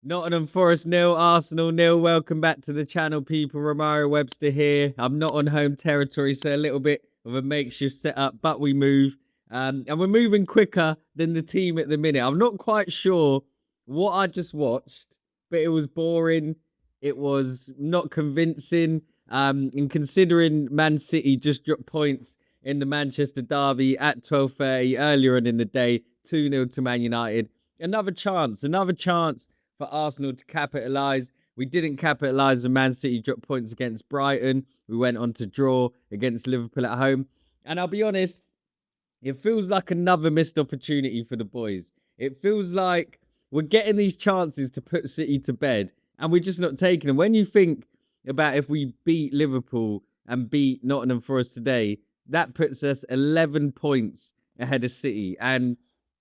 Nottingham Forest nil, Arsenal nil. Welcome back to the channel, people. Romario Webster here. I'm not on home territory, so a little bit of a makeshift setup, but we move. And we're moving quicker than the team at the minute. I'm not quite sure what I just watched, but it was boring. It was not convincing. And considering Man City just dropped points in the Manchester derby at 12:30 earlier on in the day, 2-0 to Man United. Another chance for Arsenal to capitalise. We didn't capitalise when Man City dropped points against Brighton. We went on to draw against Liverpool at home. And I'll be honest, it feels like another missed opportunity for the boys. It feels like we're getting these chances to put City to bed and we're just not taking them. When you think about if we beat Liverpool and beat Nottingham Forest today, that puts us 11 points ahead of City. And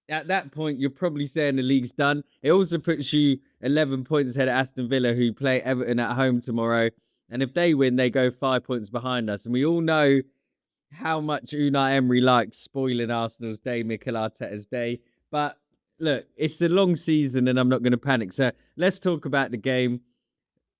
at that point, you're probably saying the league's done. It also puts you 11 points ahead of Aston Villa, who play Everton at home tomorrow. And if they win, they go 5 points behind us. And we all know how much Unai Emery likes spoiling Arsenal's day, Mikel Arteta's day. But look, it's a long season and I'm not going to panic. So let's talk about the game.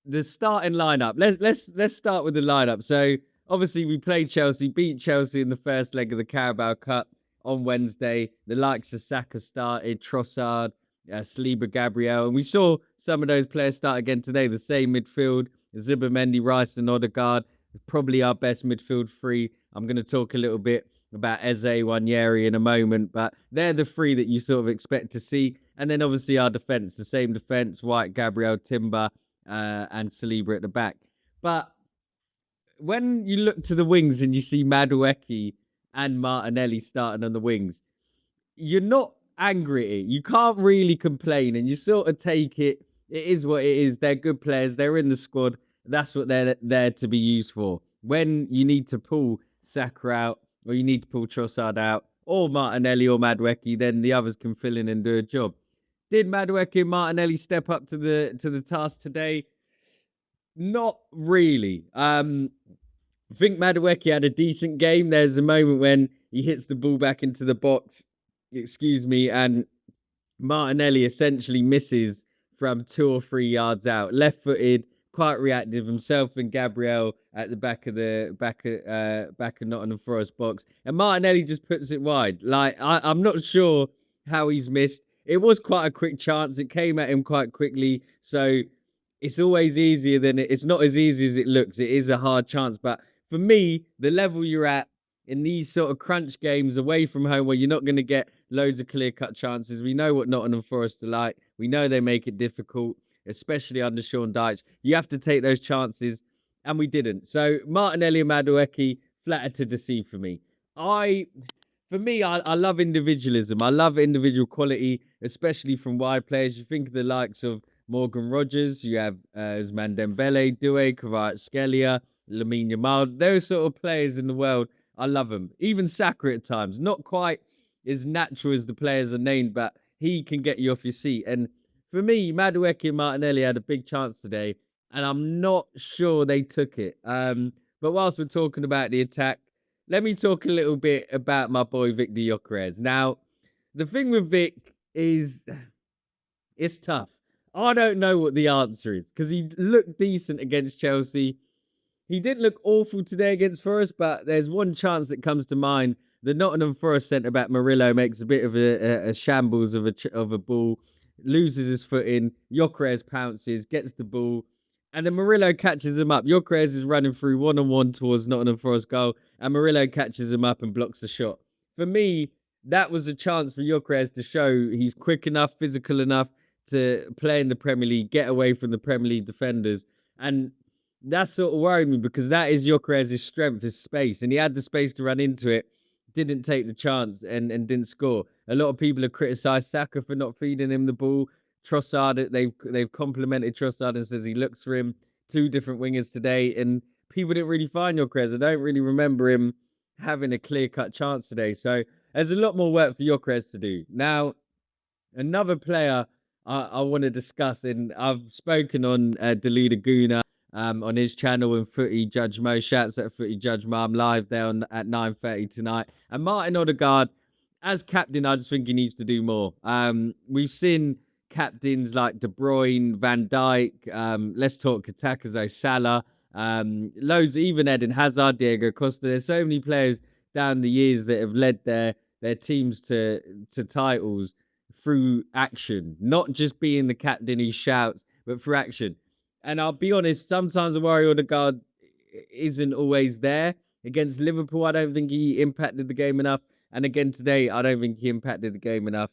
The starting lineup. Let's start with the lineup. So obviously we played Chelsea, beat Chelsea in the first leg of the Carabao Cup on Wednesday. The likes of Saka started, Trossard, Saliba, Gabriel, and we saw some of those players start again today. The same midfield: Zubimendi, Rice, and Odegaard. Probably our best midfield three. I'm going to talk a little bit about Eze, Wanyeri in a moment, but they're the three that you sort of expect to see. And then obviously our defence, the same defence: White, Gabriel, Timber, and Saliba at the back. But when you look to the wings and you see Madueke and Martinelli starting on the wings, you're not angry at it. You can't really complain and you sort of take it. It is what it is. They're good players. They're in the squad. That's what they're there to be used for. When you need to pull Saka out or you need to pull Trossard out or Martinelli or Madueke, then the others can fill in and do a job. Did Madueke and Martinelli step up to the task today? Not really. I think Madueke had a decent game. There's a moment when he hits the ball back into the box, and Martinelli essentially misses from 2 or 3 yards out. Left-footed, quite reactive himself and Gabriel at the back of Nottingham Forest box. And Martinelli just puts it wide. I'm not sure how he's missed. It was quite a quick chance. It came at him quite quickly. So it's always easier than it's not as easy as it looks. It is a hard chance. But for me, the level you're at in these sort of crunch games away from home where you're not going to get loads of clear-cut chances. We know what Nottingham Forest are like. We know they make it difficult, especially under Sean Dyche. You have to take those chances, and we didn't. So Martinelli and Madueke, flattered to deceive for me. I love individualism. I love individual quality, especially from wide players. You think of the likes of Morgan Rogers, you have Ousmane Dembele, Doué, Kvaratskhelia, Lamine Yamal. Those sort of players in the world, I love them. Even Saka at times, not quite as natural as the players are named, but he can get you off your seat. And for me, Madueke and Martinelli had a big chance today, and I'm not sure they took it. But whilst we're talking about the attack, let me talk a little bit about my boy Victor Gyökeres. Now, the thing with Vic is it's tough. I don't know what the answer is because he looked decent against Chelsea. He didn't look awful today against Forest, but there's one chance that comes to mind. The Nottingham Forest centre-back Murillo makes a bit of a shambles of a ball, loses his footing. Gyökeres pounces, gets the ball, and then Murillo catches him up. Gyökeres is running through one-on-one towards Nottingham Forest goal, and Murillo catches him up and blocks the shot. For me, that was a chance for Gyökeres to show he's quick enough, physical enough to play in the Premier League, get away from the Premier League defenders, and that sort of worried me because that is Gyökeres' strength, his space, and he had the space to run into it, didn't take the chance and didn't score. A lot of people have criticised Saka for not feeding him the ball. Trossard, they've complimented Trossard and says he looks for him. 2 different wingers today, and people didn't really find Gyökeres. I don't really remember him having a clear-cut chance today. So there's a lot more work for Gyökeres to do. Now, another player I want to discuss, and I've spoken on Delida Guna on his channel and Footy Judge Mo. Shouts at Footy Judge Mo. I'm live there at 9:30 tonight. And Martin Odegaard, as captain, I just think he needs to do more. We've seen captains like De Bruyne, Van Dijk. Let's talk Katakazo, Salah. Loads, even Eden Hazard, Diego Costa. There's so many players down the years that have led their teams to titles through action, not just being the captain who shouts, but through action. And I'll be honest, sometimes I worry Odegaard isn't always there. Against Liverpool, I don't think he impacted the game enough. And again today, I don't think he impacted the game enough.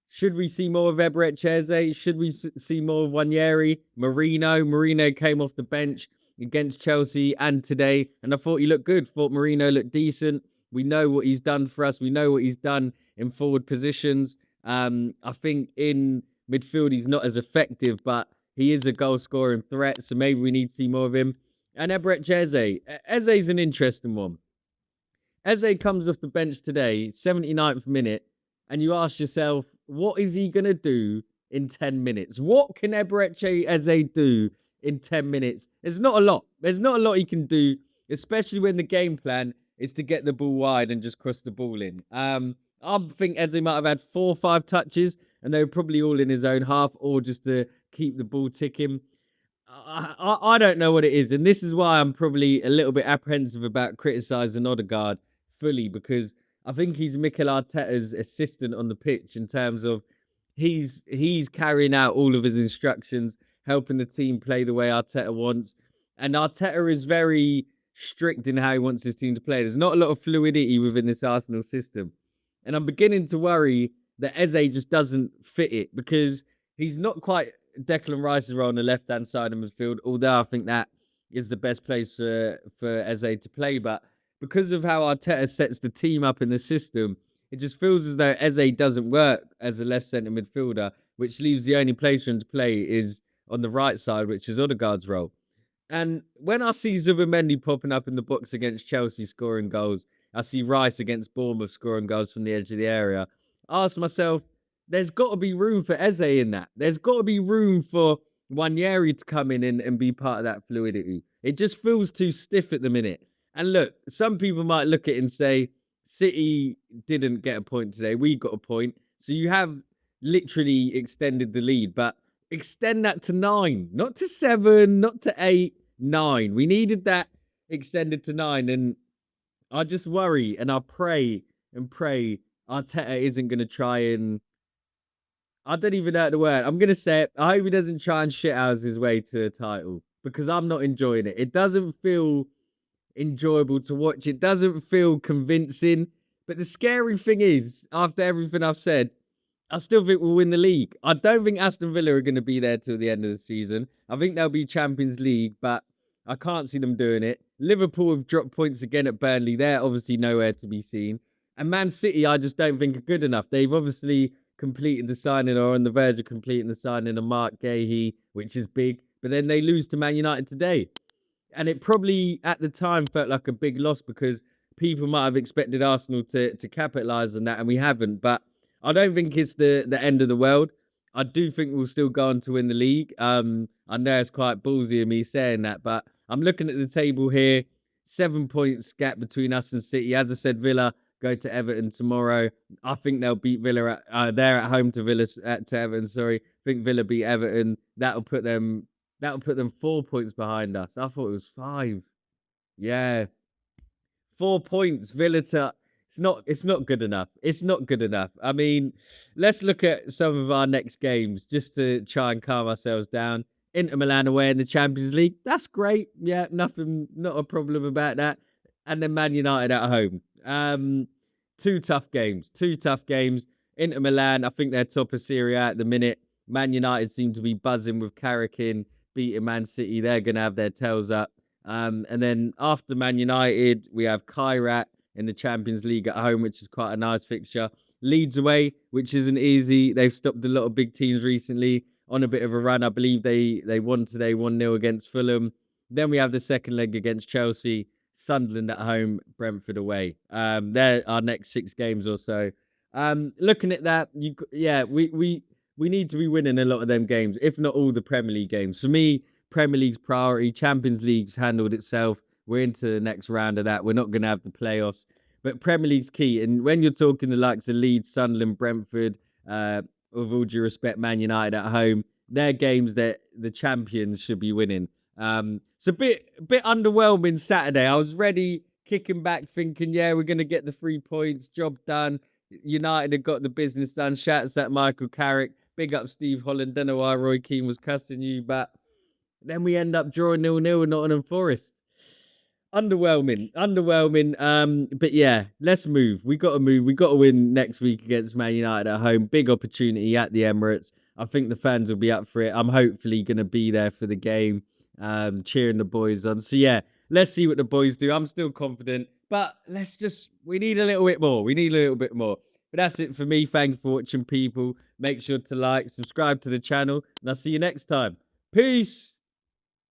Should we see more of Eberechi? Should we see more of Wanyeri? Marino came off the bench against Chelsea and today, and I thought he looked good. Thought Marino looked decent. We know what he's done for us. We know what he's done in forward positions. I think in midfield he's not as effective, but he is a goal scoring threat. So maybe we need to see more of him. And Eberechi Eze's an interesting one. Eze comes off the bench today, 79th minute, and you ask yourself, what is he going to do in 10 minutes? What can Eberechi Eze do in 10 minutes? There's not a lot. There's not a lot he can do, especially when the game plan is to get the ball wide and just cross the ball in. I think Eze might have had 4 or 5 touches, and they were probably all in his own half or just to keep the ball ticking. I don't know what it is, and this is why I'm probably a little bit apprehensive about criticising Odegaard fully, because I think he's Mikel Arteta's assistant on the pitch in terms of he's carrying out all of his instructions, helping the team play the way Arteta wants, and Arteta is very strict in how he wants his team to play. There's not a lot of fluidity within this Arsenal system, and I'm beginning to worry that Eze just doesn't fit it because he's not quite Declan Rice's role on the left-hand side of midfield, although I think that is the best place for Eze to play. But because of how Arteta sets the team up in the system, it just feels as though Eze doesn't work as a left centre midfielder, which leaves the only place for him to play is on the right side, which is Odegaard's role. And when I see Zubimendi popping up in the box against Chelsea scoring goals, I see Rice against Bournemouth scoring goals from the edge of the area, I ask myself, there's got to be room for Eze in that. There's got to be room for Wanyeri to come in and be part of that fluidity. It just feels too stiff at the minute. And look, some people might look at it and say, City didn't get a point today. We got a point. So you have literally extended the lead, but extend that to 9, not to 7, not to 8, 9. We needed that extended to 9. And I just worry and I pray and pray Arteta isn't going to try and I don't even know the word. I'm going to say it. I hope he doesn't try and shithouse his way to a title because I'm not enjoying it. It doesn't feel enjoyable to watch. It doesn't feel convincing. But the scary thing is, after everything I've said, I still think we'll win the league. I don't think Aston Villa are going to be there till the end of the season. I think they'll be Champions League, but I can't see them doing it. Liverpool have dropped points again at Burnley. They're obviously nowhere to be seen. And Man City, I just don't think are good enough. They've obviously completed the signing or on the verge of completing the signing of Mark Gahey, which is big. But then they lose to Man United today. And it probably at the time felt like a big loss because people might have expected Arsenal to capitalise on that, and we haven't. But I don't think it's the end of the world. I do think we'll still go on to win the league. I know it's quite ballsy of me saying that, but I'm looking at the table here. 7 points gap between us and City. As I said, Villa go to Everton tomorrow. I think they'll beat Villa they're at home to Villa to Everton. Sorry, I think Villa beat Everton. That'll put them 4 points behind us. I thought it was 5. Yeah, 4 points. Villa to it's not good enough. It's not good enough. I mean, let's look at some of our next games just to try and calm ourselves down. Inter Milan away in the Champions League. That's great. Yeah, nothing, not a problem about that. And then Man United at home. 2 tough games. 2 tough games. Inter Milan, I think they're top of Serie A at the minute. Man United seem to be buzzing with Carrick in, beating Man City. They're going to have their tails up. And then after Man United, we have Kairat in the Champions League at home, which is quite a nice fixture. Leeds away, which isn't easy. They've stopped a lot of big teams recently on a bit of a run. I believe they won today 1-0 against Fulham. Then we have the second leg against Chelsea, Sunderland at home, Brentford away. They're our next 6 games or so. Looking at that, we need to be winning a lot of them games, if not all the Premier League games. For me, Premier League's priority. Champions League's handled itself. We're into the next round of that. We're not going to have the playoffs. But Premier League's key. And when you're talking the likes of Leeds, Sunderland, Brentford, with all due respect, Man United at home. They're games that the champions should be winning. It's a bit underwhelming Saturday. I was ready, kicking back, thinking, yeah, we're gonna get the 3 points, job done. United had got the business done. Shouts at Michael Carrick. Big up Steve Holland. Don't know why Roy Keane was cussing you, but then we end up drawing 0-0 with Nottingham Forest. Underwhelming. But yeah, let's move. We got to move. We got to win next week against Man United at home. Big opportunity at the Emirates. I think the fans will be up for it. I'm hopefully gonna be there for the game, cheering the boys on. So yeah, let's see what the boys do. I'm still confident, but we need a little bit more. We need a little bit more. But that's it for me. Thank you for watching, people. Make sure to like, subscribe to the channel, and I'll see you next time. Peace.